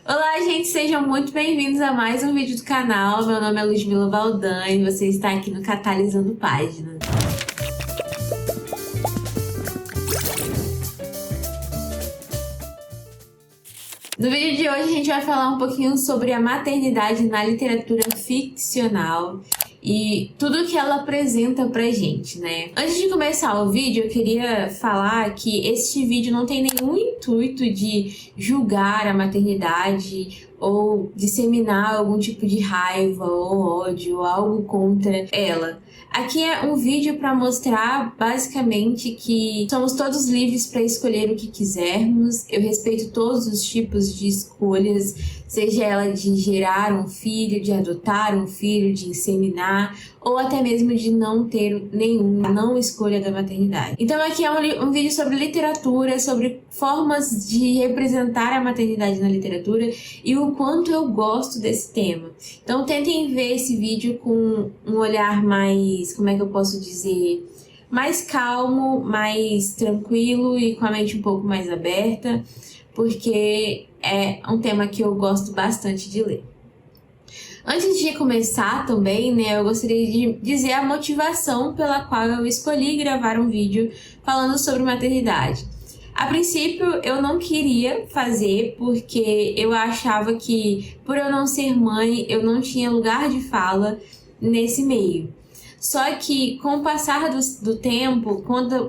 Olá, gente, sejam muito bem-vindos a mais um vídeo do canal. Meu nome é Ludmila Valdan e você está aqui no Catalisando Páginas. No vídeo de hoje a gente vai falar um pouquinho sobre a maternidade na literatura ficcional e tudo que ela apresenta pra gente, né? Antes de começar o vídeo, eu queria falar que este vídeo não tem nenhum intuito de julgar a maternidade ou disseminar algum tipo de raiva ou ódio ou algo contra ela. Aqui é um vídeo para mostrar basicamente que somos todos livres para escolher o que quisermos. Eu respeito todos os tipos de escolhas, seja ela de gerar um filho, de adotar um filho, de inseminar ou até mesmo de não ter nenhuma não escolha da maternidade. Então aqui é um vídeo sobre literatura, sobre formas de representar a maternidade na literatura e o quanto eu gosto desse tema. Então tentem ver esse vídeo com um olhar mais, como é que eu posso dizer, mais calmo, mais tranquilo e com a mente um pouco mais aberta, porque é um tema que eu gosto bastante de ler. Antes de começar também, né, eu gostaria de dizer a motivação pela qual eu escolhi gravar um vídeo falando sobre maternidade. A princípio, eu não queria fazer porque eu achava que, por eu não ser mãe, eu não tinha lugar de fala nesse meio. Só que, com o passar do tempo,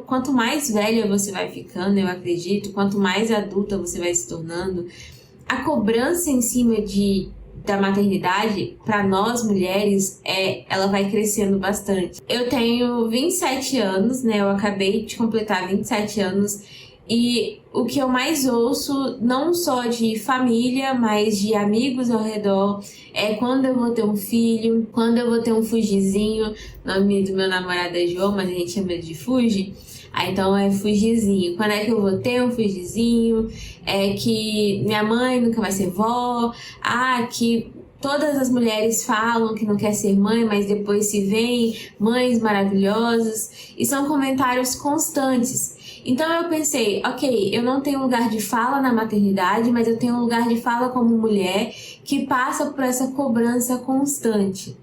quanto mais velha você vai ficando, eu acredito, quanto mais adulta você vai se tornando, a cobrança em cima da maternidade, para nós mulheres, ela vai crescendo bastante. Eu tenho 27 anos, né? Eu acabei de completar 27 anos e o que eu mais ouço, não só de família, mas de amigos ao redor, é quando eu vou ter um filho, quando eu vou ter um Fujizinho. O nome do meu namorado é João, mas a gente chama ele de Fuji. Então é Fujizinho. Quando é que eu vou ter um Fujizinho? É que minha mãe nunca vai ser vó. Que todas as mulheres falam que não quer ser mãe, mas depois se veem mães maravilhosas. E são comentários constantes. Então eu pensei, ok, eu não tenho lugar de fala na maternidade, mas eu tenho um lugar de fala como mulher que passa por essa cobrança constante.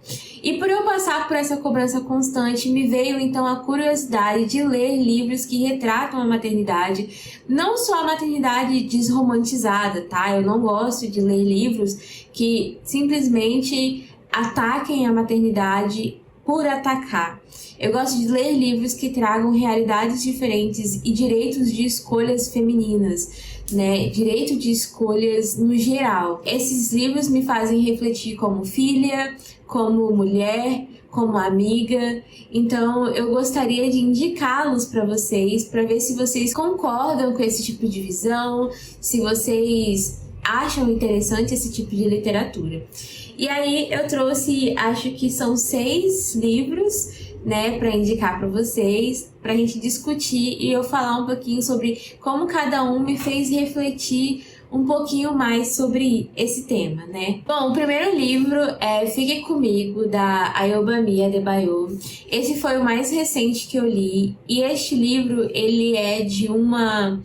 E por eu passar por essa cobrança constante, me veio então a curiosidade de ler livros que retratam a maternidade, não só a maternidade desromantizada, tá? Eu não gosto de ler livros que simplesmente ataquem a maternidade por atacar. Eu gosto de ler livros que tragam realidades diferentes e direitos de escolhas femininas, né? Direito de escolhas no geral. Esses livros me fazem refletir como filha, como mulher, como amiga. Então eu gostaria de indicá-los para vocês, para ver se vocês concordam com esse tipo de visão, se vocês acham interessante esse tipo de literatura. E aí eu trouxe, acho que são 6 livros, né, para indicar para vocês, para a gente discutir e eu falar um pouquinho sobre como cada um me fez refletir um pouquinho mais sobre esse tema, né? Bom, o primeiro livro é Fique Comigo, da Ayobami Adebayo. Esse foi o mais recente que eu li e este livro, ele é de uma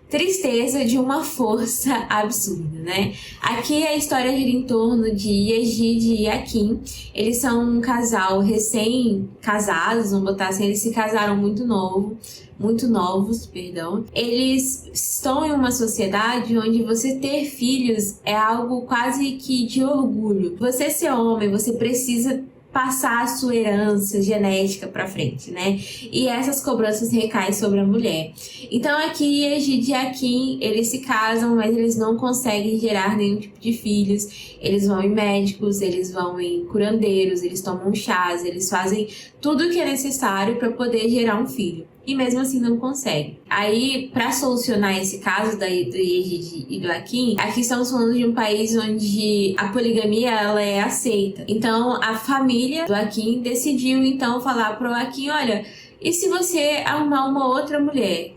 tristeza, de uma força absurda, né? Aqui a história gira em torno de Yejide e Akin. Eles são um casal recém-casados, vamos botar assim, eles se casaram muito novos, perdão. Eles estão em uma sociedade onde você ter filhos é algo quase que de orgulho. Você ser homem, você precisa passar a sua herança genética para frente, né? E essas cobranças recaem sobre a mulher. Então aqui, Yejide e Akin, eles se casam, mas eles não conseguem gerar nenhum tipo de filhos. Eles vão em médicos, eles vão em curandeiros, eles tomam chás, eles fazem tudo o que é necessário para poder gerar um filho. E mesmo assim não consegue. Aí, para solucionar esse caso do Yejide e do Akin, aqui estamos falando de um país onde a poligamia ela é aceita. Então, a família do Akin decidiu então falar pro Akin, olha, e se você arrumar uma outra mulher?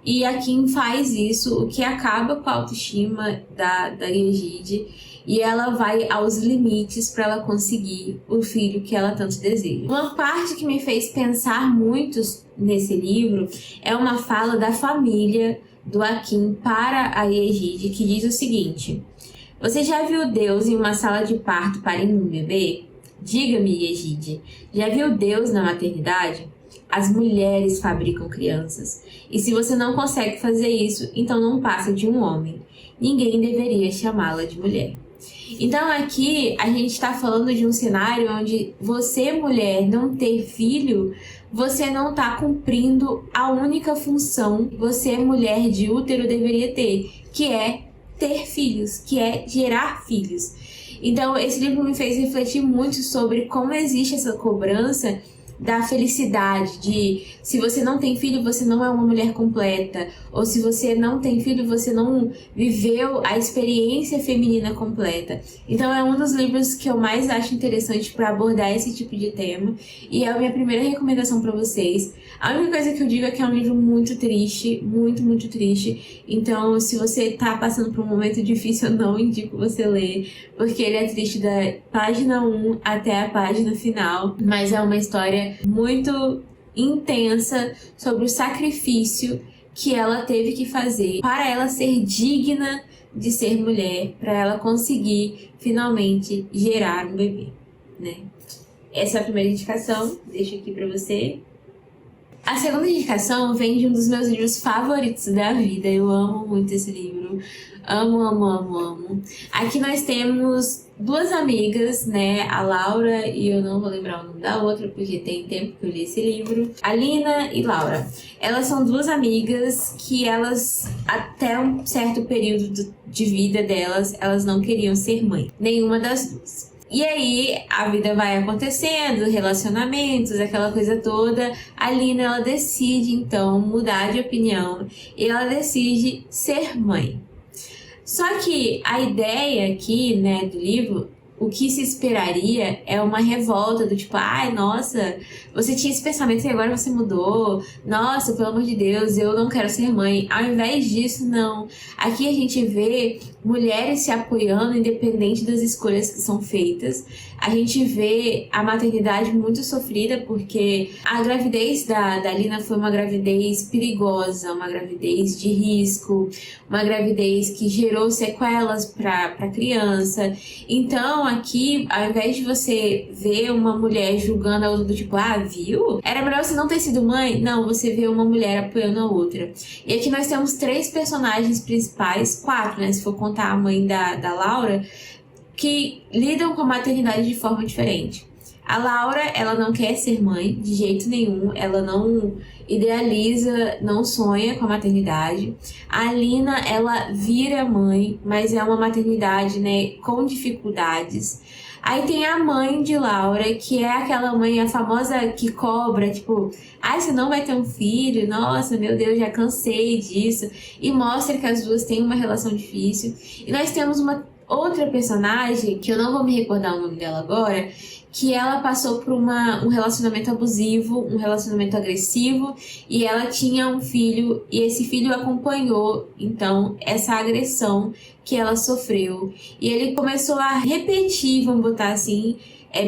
E Akin faz isso, o que acaba com a autoestima da Yejide. E ela vai aos limites para ela conseguir o filho que ela tanto deseja. Uma parte que me fez pensar muito nesse livro é uma fala da família do Akin para a Yejide, que diz o seguinte: Você já viu Deus em uma sala de parto parindo um bebê? Diga-me, Egide, já viu Deus na maternidade? As mulheres fabricam crianças. E se você não consegue fazer isso, então não passa de um homem. Ninguém deveria chamá-la de mulher. Então aqui a gente está falando de um cenário onde você, mulher, não ter filho, você não está cumprindo a única função que você, mulher de útero, deveria ter, que é ter filhos, que é gerar filhos. Então esse livro me fez refletir muito sobre como existe essa cobrança da felicidade, de se você não tem filho, você não é uma mulher completa, ou se você não tem filho, você não viveu a experiência feminina completa. Então é um dos livros que eu mais acho interessante para abordar esse tipo de tema, e é a minha primeira recomendação para vocês. A única coisa que eu digo é que é um livro muito triste, muito triste, então se você tá passando por um momento difícil, eu não indico você ler, porque ele é triste da página 1 até a página final, mas é uma história muito intensa sobre o sacrifício que ela teve que fazer para ela ser digna de ser mulher, para ela conseguir finalmente gerar um bebê, né? Essa é a primeira indicação, deixo aqui para você. A segunda indicação vem de um dos meus livros favoritos da vida. Eu amo muito esse livro. Amo. Aqui nós temos duas amigas, né? A Laura e eu não vou lembrar o nome da outra porque tem tempo que eu li esse livro. A Lina e Laura. Elas são duas amigas que elas, até um certo período de vida delas, elas não queriam ser mãe. Nenhuma das duas. E aí, a vida vai acontecendo, relacionamentos, aquela coisa toda. A Lina, ela decide, então, mudar de opinião e ela decide ser mãe. Só que a ideia aqui, né, do livro, o que se esperaria é uma revolta do tipo, ai, nossa, você tinha esse pensamento e agora você mudou. Nossa, pelo amor de Deus, eu não quero ser mãe. Ao invés disso, não. Aqui a gente vê mulheres se apoiando independente das escolhas que são feitas. A gente vê a maternidade muito sofrida porque a gravidez da Lina foi uma gravidez perigosa, uma gravidez de risco, uma gravidez que gerou sequelas para a criança. Então, aqui, ao invés de você ver uma mulher julgando a outra do tipo, ah, viu? Era melhor você não ter sido mãe? Não, você vê uma mulher apoiando a outra. E aqui nós temos três personagens principais, quatro, né? Se for contar a mãe da Laura, que lidam com a maternidade de forma diferente. A Laura, ela não quer ser mãe de jeito nenhum, ela não idealiza, não sonha com a maternidade. A Lina, ela vira mãe, mas é uma maternidade, né, com dificuldades. Aí tem a mãe de Laura, que é aquela mãe, a famosa que cobra, tipo, ai, você não vai ter um filho? Nossa, meu Deus, já cansei disso. E mostra que as duas têm uma relação difícil. E nós temos uma outra personagem, que eu não vou me recordar o nome dela agora, que ela passou por um relacionamento abusivo, um relacionamento agressivo, e ela tinha um filho, e esse filho acompanhou, então, essa agressão que ela sofreu. E ele começou a repetir, vamos botar assim,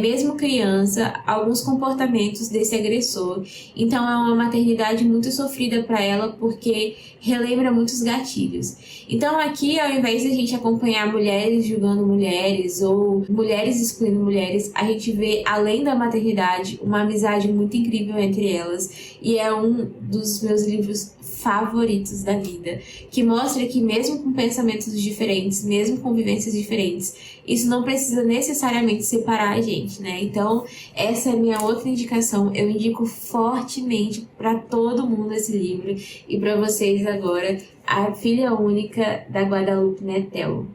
mesmo criança, alguns comportamentos desse agressor. Então é uma maternidade muito sofrida para ela, porque relembra muitos gatilhos. Então aqui, ao invés de a gente acompanhar mulheres julgando mulheres ou mulheres excluindo mulheres, a gente vê, além da maternidade, uma amizade muito incrível entre elas. E é um dos meus livros favoritos da vida, que mostra que mesmo com pensamentos diferentes, mesmo com vivências diferentes, isso não precisa necessariamente separar a gente, né? Então, essa é a minha outra indicação. Eu indico fortemente para todo mundo esse livro e para vocês agora, A Filha Única, da Guadalupe Nettel.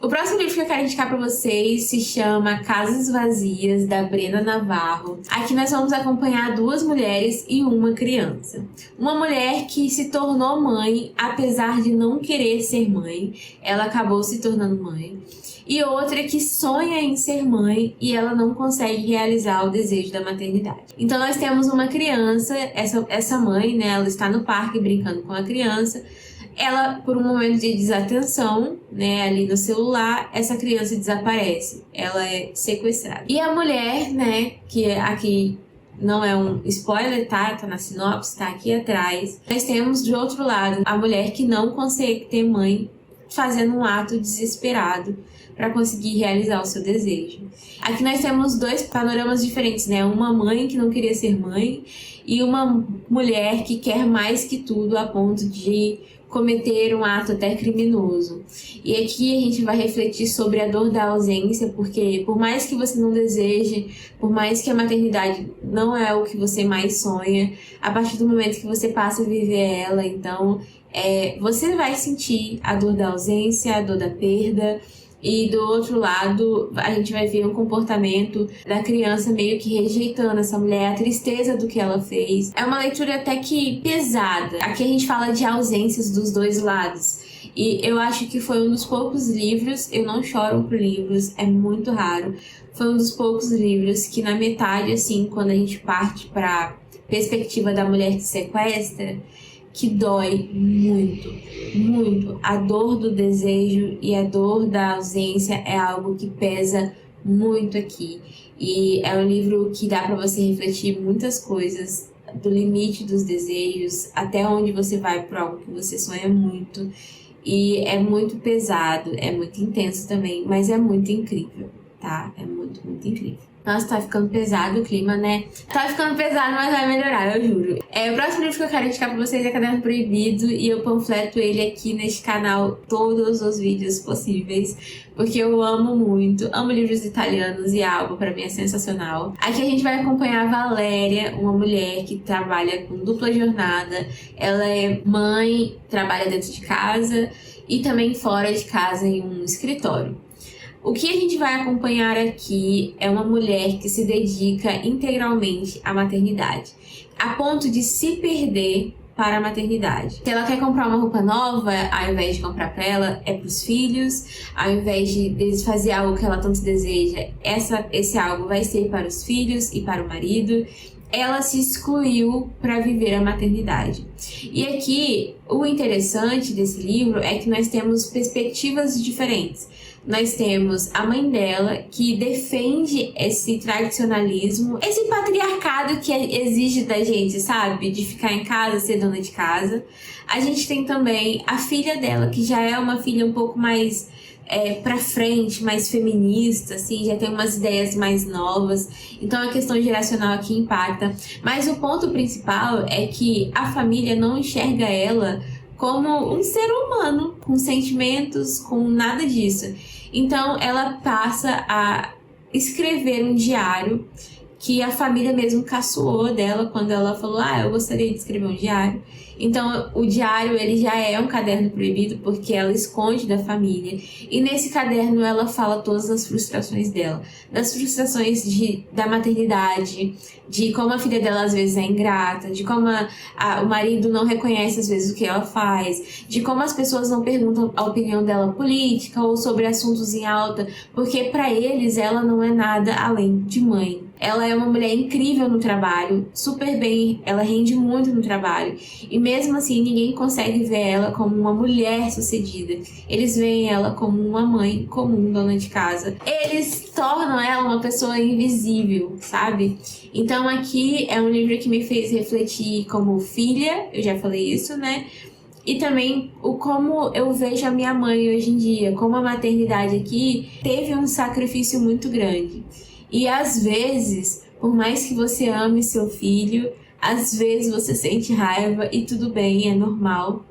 O próximo livro que eu quero indicar para vocês se chama Casas Vazias, da Brena Navarro. Aqui nós vamos acompanhar duas mulheres e uma criança. Uma mulher que se tornou mãe, apesar de não querer ser mãe, ela acabou se tornando mãe. E outra que sonha em ser mãe e ela não consegue realizar o desejo da maternidade. Então nós temos uma criança, essa mãe, né, ela está no parque brincando com a criança. Ela, por um momento de desatenção, né, ali no celular, essa criança desaparece. Ela é sequestrada. E a mulher, né, que aqui não é um spoiler, tá? Tá na sinopse, tá aqui atrás. Nós temos, de outro lado, a mulher que não consegue ter mãe fazendo um ato desesperado para conseguir realizar o seu desejo. Aqui nós temos dois panoramas diferentes, né? Uma mãe que não queria ser mãe e uma mulher que quer mais que tudo a ponto de cometer um ato até criminoso. E aqui a gente vai refletir sobre a dor da ausência, porque por mais que você não deseje, por mais que a maternidade não é o que você mais sonha, a partir do momento que você passa a viver ela, então você vai sentir a dor da ausência, a dor da perda. E do outro lado, a gente vai ver um comportamento da criança meio que rejeitando essa mulher, a tristeza do que ela fez. É uma leitura até que pesada. Aqui a gente fala de ausências dos dois lados. E eu acho que foi um dos poucos livros, eu não choro por livros, é muito raro. Foi um dos poucos livros que na metade, assim, quando a gente parte pra perspectiva da mulher que sequestra, que dói muito, muito. A dor do desejo e a dor da ausência é algo que pesa muito aqui. E é um livro que dá para você refletir muitas coisas, do limite dos desejos, até onde você vai para algo que você sonha muito. E é muito pesado, é muito intenso também, mas é muito incrível, tá? É muito, muito incrível. Nossa, tá ficando pesado o clima, né? Tá ficando pesado, mas vai melhorar, eu juro. O próximo livro que eu quero indicar pra vocês é Caderno Proibido, e eu panfleto ele aqui neste canal todos os vídeos possíveis, porque eu amo muito, amo livros italianos e algo pra mim é sensacional. Aqui a gente vai acompanhar a Valéria, uma mulher que trabalha com dupla jornada. Ela é mãe, trabalha dentro de casa e também fora de casa em um escritório. O que a gente vai acompanhar aqui é uma mulher que se dedica integralmente à maternidade, a ponto de se perder para a maternidade. Se ela quer comprar uma roupa nova, ao invés de comprar para ela, é para os filhos. Ao invés de fazer algo que ela tanto deseja, esse algo vai ser para os filhos e para o marido. Ela se excluiu para viver a maternidade. E aqui, o interessante desse livro é que nós temos perspectivas diferentes. Nós temos a mãe dela, que defende esse tradicionalismo, esse patriarcado que exige da gente, sabe? De ficar em casa, ser dona de casa. A gente tem também a filha dela, que já é uma filha um pouco mais pra frente, mais feminista, assim, já tem umas ideias mais novas. Então a questão geracional aqui impacta. Mas o ponto principal é que a família não enxerga ela como um ser humano, com sentimentos, com nada disso. Então ela passa a escrever um diário que a família mesmo caçoou dela quando ela falou: eu gostaria de escrever um diário. Então o diário ele já é um caderno proibido porque ela esconde da família. E nesse caderno ela fala todas as frustrações dela, das frustrações da maternidade, de como a filha dela às vezes é ingrata, de como o marido não reconhece às vezes o que ela faz, de como as pessoas não perguntam a opinião dela política ou sobre assuntos em alta, porque para eles ela não é nada além de mãe. Ela é uma mulher incrível no trabalho, super bem, ela rende muito no trabalho. E mesmo assim, ninguém consegue ver ela como uma mulher sucedida. Eles veem ela como uma mãe comum, dona de casa. Eles tornam ela uma pessoa invisível, sabe? Então aqui é um livro que me fez refletir como filha, eu já falei isso, né? E também como eu vejo a minha mãe hoje em dia, como a maternidade aqui teve um sacrifício muito grande. E às vezes, por mais que você ame seu filho, às vezes você sente raiva e tudo bem, é normal.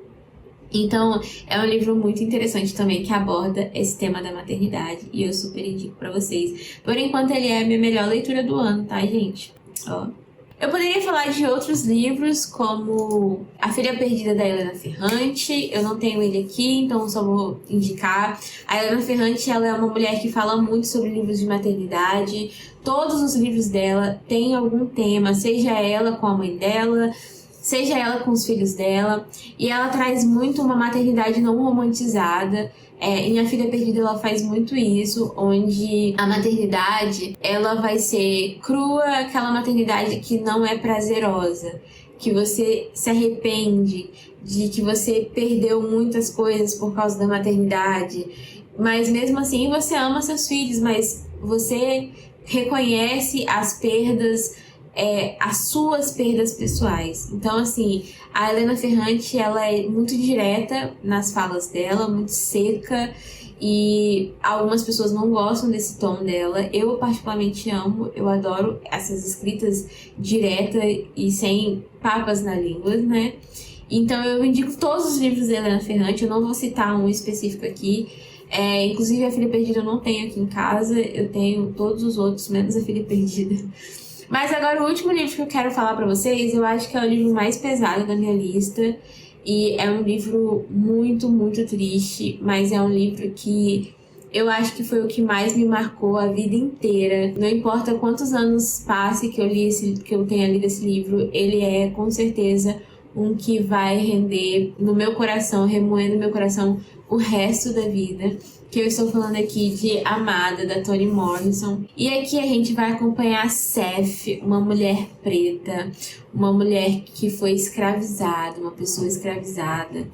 Então, é um livro muito interessante também que aborda esse tema da maternidade e eu super indico pra vocês. Por enquanto, ele é a minha melhor leitura do ano, tá, gente? Ó. Eu poderia falar de outros livros, como A Filha Perdida, da Helena Ferrante. Eu não tenho ele aqui, então só vou indicar. A Helena Ferrante, ela é uma mulher que fala muito sobre livros de maternidade. Todos os livros dela têm algum tema, seja ela com a mãe dela, seja ela com os filhos dela. E ela traz muito uma maternidade não romantizada. Em A Filha Perdida ela faz muito isso, onde a maternidade ela vai ser crua, aquela maternidade que não é prazerosa, que você se arrepende, de que você perdeu muitas coisas por causa da maternidade, mas mesmo assim você ama seus filhos, mas você reconhece as perdas as suas perdas pessoais. Então, assim, a Helena Ferrante, ela é muito direta nas falas dela, muito seca, e algumas pessoas não gostam desse tom dela. Eu particularmente amo, eu adoro essas escritas diretas e sem papas na língua, né? Então eu indico todos os livros da Helena Ferrante, eu não vou citar um específico aqui. Inclusive a Filha Perdida eu não tenho aqui em casa, eu tenho todos os outros, menos a Filha Perdida. Mas agora o último livro que eu quero falar pra vocês, eu acho que é o livro mais pesado da minha lista. E é um livro muito, muito triste, mas é um livro que eu acho que foi o que mais me marcou a vida inteira. Não importa quantos anos passe que eu tenha lido esse livro, ele é com certeza um que vai render no meu coração, remoendo no meu coração o resto da vida. Que eu estou falando aqui de Amada, da Toni Morrison. E aqui a gente vai acompanhar a Seth, uma mulher preta, uma mulher que foi escravizada, uma pessoa escravizada.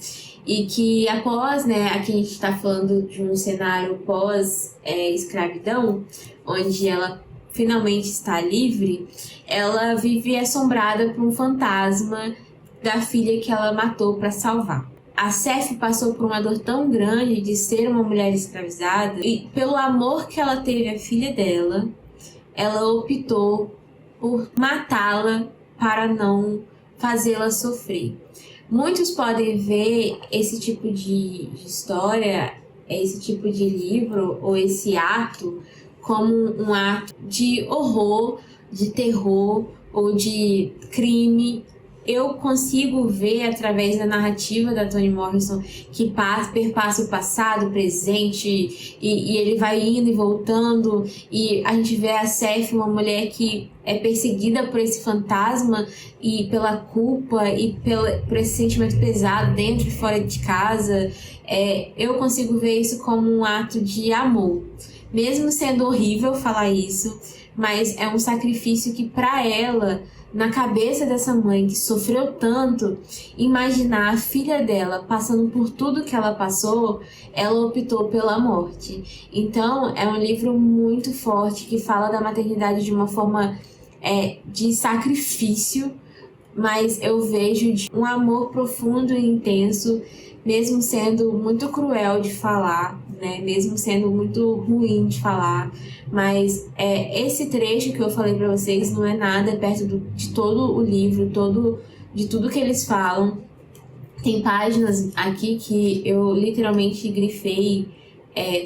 E que após, né, aqui a gente está falando de um cenário pós-escravidão, onde ela finalmente está livre, ela vive assombrada por um fantasma da filha que ela matou para salvar. A Seth passou por uma dor tão grande de ser uma mulher escravizada e pelo amor que ela teve à filha dela, ela optou por matá-la para não fazê-la sofrer. Muitos podem ver esse tipo de história, esse tipo de livro ou esse ato como um ato de horror, de terror ou de crime. Eu consigo ver através da narrativa da Toni Morrison que perpassa o passado, o presente, e ele vai indo e voltando, e a gente vê a Seth, uma mulher que é perseguida por esse fantasma e pela culpa e por esse sentimento pesado dentro e fora de casa. Eu consigo ver isso como um ato de amor. Mesmo sendo horrível falar isso, mas é um sacrifício que para ela, na cabeça dessa mãe que sofreu tanto, imaginar a filha dela passando por tudo que ela passou, ela optou pela morte. Então, é um livro muito forte que fala da maternidade de uma forma de sacrifício, mas eu vejo de um amor profundo e intenso, mesmo sendo muito cruel de falar, né? Mesmo sendo muito ruim de falar. Mas esse trecho que eu falei pra vocês não é nada perto de todo o livro, de tudo que eles falam. Tem páginas aqui que eu literalmente grifei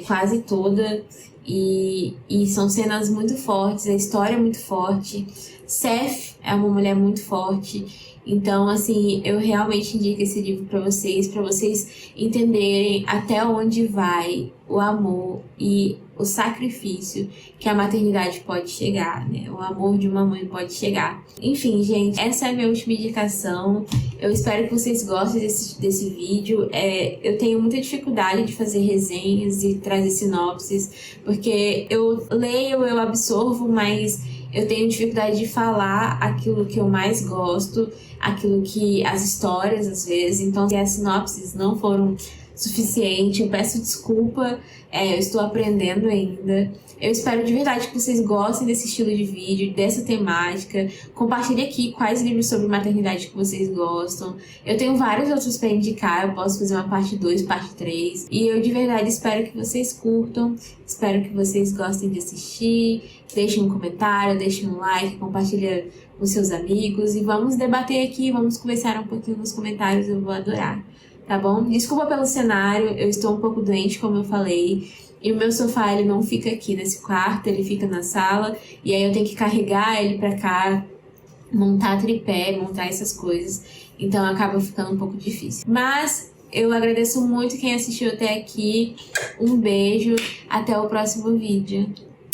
quase toda. E são cenas muito fortes, a história é muito forte. Seth é uma mulher muito forte. Então, assim, eu realmente indico esse livro para vocês entenderem até onde vai o amor e o sacrifício que a maternidade pode chegar, né? O amor de uma mãe pode chegar. Enfim, gente, essa é a minha última indicação. Eu espero que vocês gostem desse vídeo. Eu tenho muita dificuldade de fazer resenhas e trazer sinopses, porque eu leio, eu absorvo, mas eu tenho dificuldade de falar aquilo que eu mais gosto, aquilo que as histórias às vezes. Então, se as sinopses não foram suficiente, eu peço desculpa, eu estou aprendendo ainda. Eu espero de verdade que vocês gostem desse estilo de vídeo, dessa temática. Compartilhe aqui quais livros sobre maternidade que vocês gostam. Eu tenho vários outros para indicar, eu posso fazer uma parte 2, parte 3. E eu de verdade espero que vocês curtam, espero que vocês gostem de assistir. Deixem um comentário, deixem um like, compartilha com seus amigos e vamos debater aqui, vamos conversar um pouquinho nos comentários, eu vou adorar. Tá bom? Desculpa pelo cenário, eu estou um pouco doente, como eu falei. E o meu sofá, ele não fica aqui nesse quarto, ele fica na sala. E aí eu tenho que carregar ele pra cá, montar tripé, montar essas coisas. Então acaba ficando um pouco difícil. Mas eu agradeço muito quem assistiu até aqui. Um beijo, até o próximo vídeo.